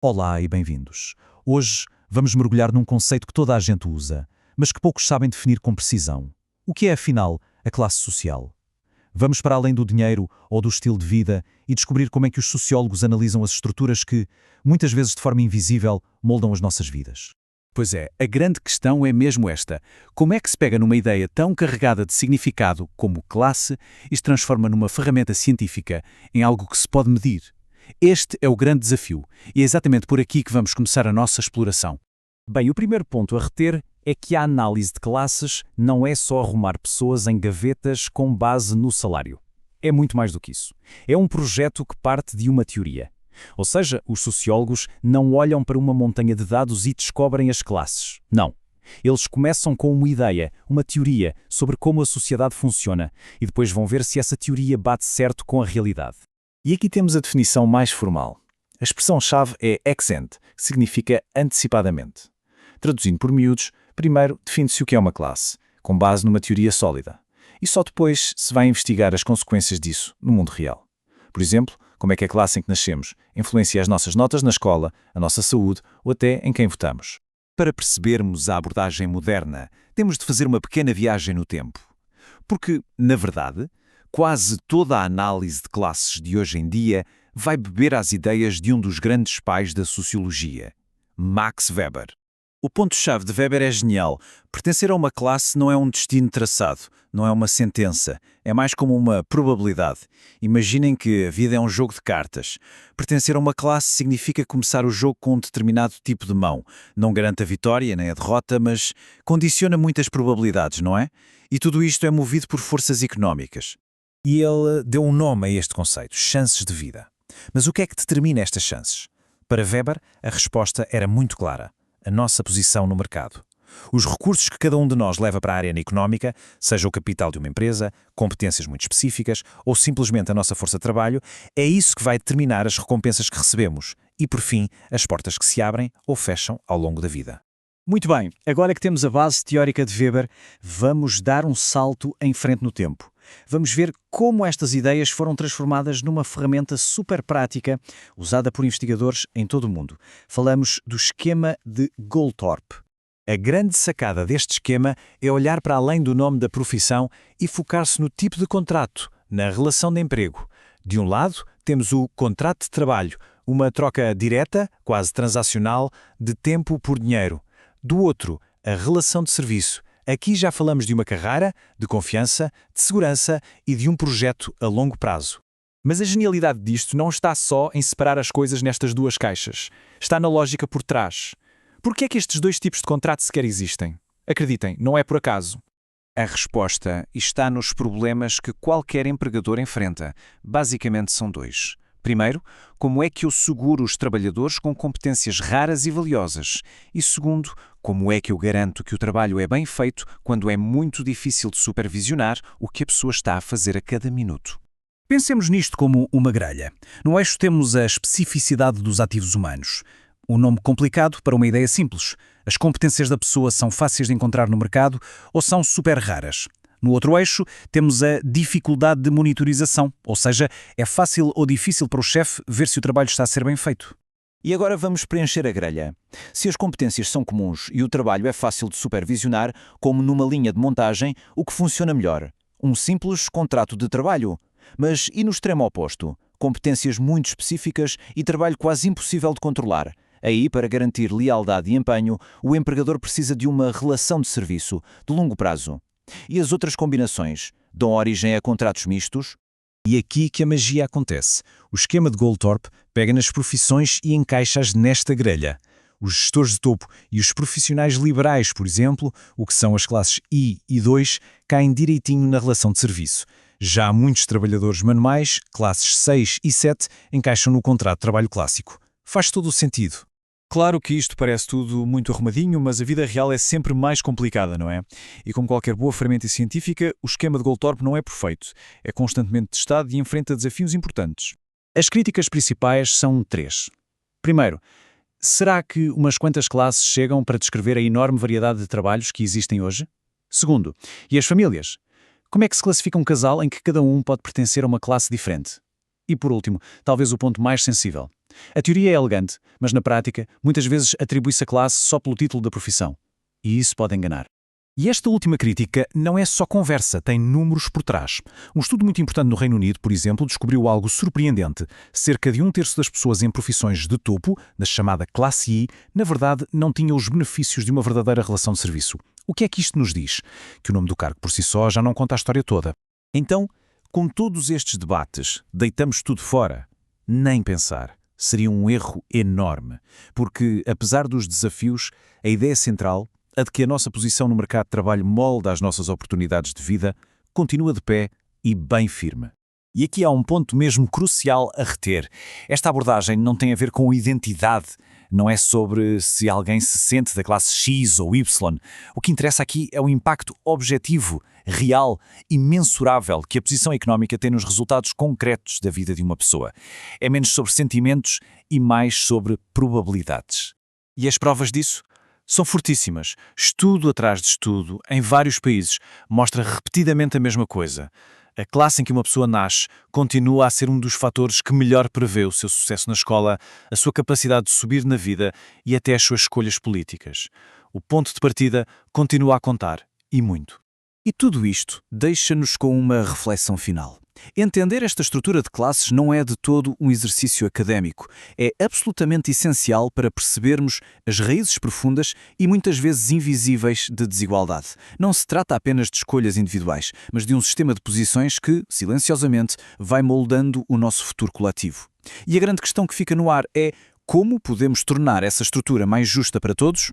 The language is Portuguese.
Olá e bem-vindos. Hoje vamos mergulhar num conceito que toda a gente usa, mas que poucos sabem definir com precisão. O que é, afinal, a classe social? Vamos para além do dinheiro ou do estilo de vida e descobrir como é que os sociólogos analisam as estruturas que, muitas vezes de forma invisível, moldam as nossas vidas. Pois é, a grande questão é mesmo esta. Como é que se pega numa ideia tão carregada de significado como classe e se transforma numa ferramenta científica em algo que se pode medir? Este é o grande desafio e é exatamente por aqui que vamos começar a nossa exploração. Bem, o primeiro ponto a reter é que a análise de classes não é só arrumar pessoas em gavetas com base no salário. É muito mais do que isso. É um projeto que parte de uma teoria. Ou seja, os sociólogos não olham para uma montanha de dados e descobrem as classes. Não. Eles começam com uma ideia, uma teoria sobre como a sociedade funciona e depois vão ver se essa teoria bate certo com a realidade. E aqui temos a definição mais formal. A expressão-chave é ex ante, que significa antecipadamente. Traduzindo por miúdos, primeiro define-se o que é uma classe, com base numa teoria sólida. E só depois se vai investigar as consequências disso no mundo real. Por exemplo, como é que a classe em que nascemos influencia as nossas notas na escola, a nossa saúde ou até em quem votamos. Para percebermos a abordagem moderna, temos de fazer uma pequena viagem no tempo. Porque, na verdade, quase toda a análise de classes de hoje em dia vai beber às ideias de um dos grandes pais da sociologia, Max Weber. O ponto-chave de Weber é genial. Pertencer a uma classe não é um destino traçado, não é uma sentença, é mais como uma probabilidade. Imaginem que a vida é um jogo de cartas. Pertencer a uma classe significa começar o jogo com um determinado tipo de mão. Não garante a vitória nem a derrota, mas condiciona muitas probabilidades, não é? E tudo isto é movido por forças económicas. E ele deu um nome a este conceito, chances de vida. Mas o que é que determina estas chances? Para Weber, a resposta era muito clara. A nossa posição no mercado. Os recursos que cada um de nós leva para a arena económica, seja o capital de uma empresa, competências muito específicas ou simplesmente a nossa força de trabalho, é isso que vai determinar as recompensas que recebemos e, por fim, as portas que se abrem ou fecham ao longo da vida. Muito bem, agora que temos a base teórica de Weber, vamos dar um salto em frente no tempo. Vamos ver como estas ideias foram transformadas numa ferramenta super prática usada por investigadores em todo o mundo. Falamos do esquema de Goldthorpe. A grande sacada deste esquema é olhar para além do nome da profissão e focar-se no tipo de contrato, na relação de emprego. De um lado, temos o contrato de trabalho, uma troca direta, quase transacional, de tempo por dinheiro. Do outro, a relação de serviço. Aqui já falamos de uma carreira, de confiança, de segurança e de um projeto a longo prazo. Mas a genialidade disto não está só em separar as coisas nestas duas caixas. Está na lógica por trás. Por que é que estes dois tipos de contrato sequer existem? Acreditem, não é por acaso. A resposta está nos problemas que qualquer empregador enfrenta. Basicamente são dois. Primeiro, como é que eu seguro os trabalhadores com competências raras e valiosas? E segundo, como é que eu garanto que o trabalho é bem feito quando é muito difícil de supervisionar o que a pessoa está a fazer a cada minuto? Pensemos nisto como uma grelha. No eixo temos a especificidade dos ativos humanos. Um nome complicado para uma ideia simples. As competências da pessoa são fáceis de encontrar no mercado ou são super raras. No outro eixo, temos a dificuldade de monitorização, ou seja, é fácil ou difícil para o chefe ver se o trabalho está a ser bem feito. E agora vamos preencher a grelha. Se as competências são comuns e o trabalho é fácil de supervisionar, como numa linha de montagem, o que funciona melhor? Um simples contrato de trabalho? Mas e no extremo oposto? Competências muito específicas e trabalho quase impossível de controlar. Aí, para garantir lealdade e empenho, o empregador precisa de uma relação de serviço, de longo prazo. E as outras combinações? Dão origem a contratos mistos? E aqui que a magia acontece. O esquema de Goldthorpe pega nas profissões e encaixa-as nesta grelha. Os gestores de topo e os profissionais liberais, por exemplo, o que são as classes I e II, caem direitinho na relação de serviço. Já muitos trabalhadores manuais, classes 6 e 7, encaixam no contrato de trabalho clássico. Faz todo o sentido. Claro que isto parece tudo muito arrumadinho, mas a vida real é sempre mais complicada, não é? E como qualquer boa ferramenta científica, o esquema de Goldthorpe não é perfeito. É constantemente testado e enfrenta desafios importantes. As críticas principais são 3. Primeiro, será que umas quantas classes chegam para descrever a enorme variedade de trabalhos que existem hoje? Segundo, e as famílias? Como é que se classifica um casal em que cada um pode pertencer a uma classe diferente? E por último, talvez o ponto mais sensível. A teoria é elegante, mas na prática, muitas vezes atribui-se a classe só pelo título da profissão. E isso pode enganar. E esta última crítica não é só conversa, tem números por trás. Um estudo muito importante no Reino Unido, por exemplo, descobriu algo surpreendente. Cerca de 1/3 das pessoas em profissões de topo, da chamada classe I, na verdade não tinham os benefícios de uma verdadeira relação de serviço. O que é que isto nos diz? Que o nome do cargo por si só já não conta a história toda. Então, com todos estes debates, deitamos tudo fora? Nem pensar. Seria um erro enorme, porque, apesar dos desafios, a ideia central, a de que a nossa posição no mercado de trabalho molda as nossas oportunidades de vida, continua de pé e bem firme. E aqui há um ponto mesmo crucial a reter. Esta abordagem não tem a ver com identidade, não é sobre se alguém se sente da classe X ou Y. O que interessa aqui é o impacto objetivo, real e mensurável que a posição económica tem nos resultados concretos da vida de uma pessoa. É menos sobre sentimentos e mais sobre probabilidades. E as provas disso? São fortíssimas. Estudo atrás de estudo, em vários países, mostra repetidamente a mesma coisa. A classe em que uma pessoa nasce continua a ser um dos fatores que melhor prevê o seu sucesso na escola, a sua capacidade de subir na vida e até as suas escolhas políticas. O ponto de partida continua a contar, e muito. E tudo isto deixa-nos com uma reflexão final. Entender esta estrutura de classes não é de todo um exercício académico. É absolutamente essencial para percebermos as raízes profundas e muitas vezes invisíveis de desigualdade. Não se trata apenas de escolhas individuais, mas de um sistema de posições que, silenciosamente, vai moldando o nosso futuro coletivo. E a grande questão que fica no ar é: como podemos tornar essa estrutura mais justa para todos?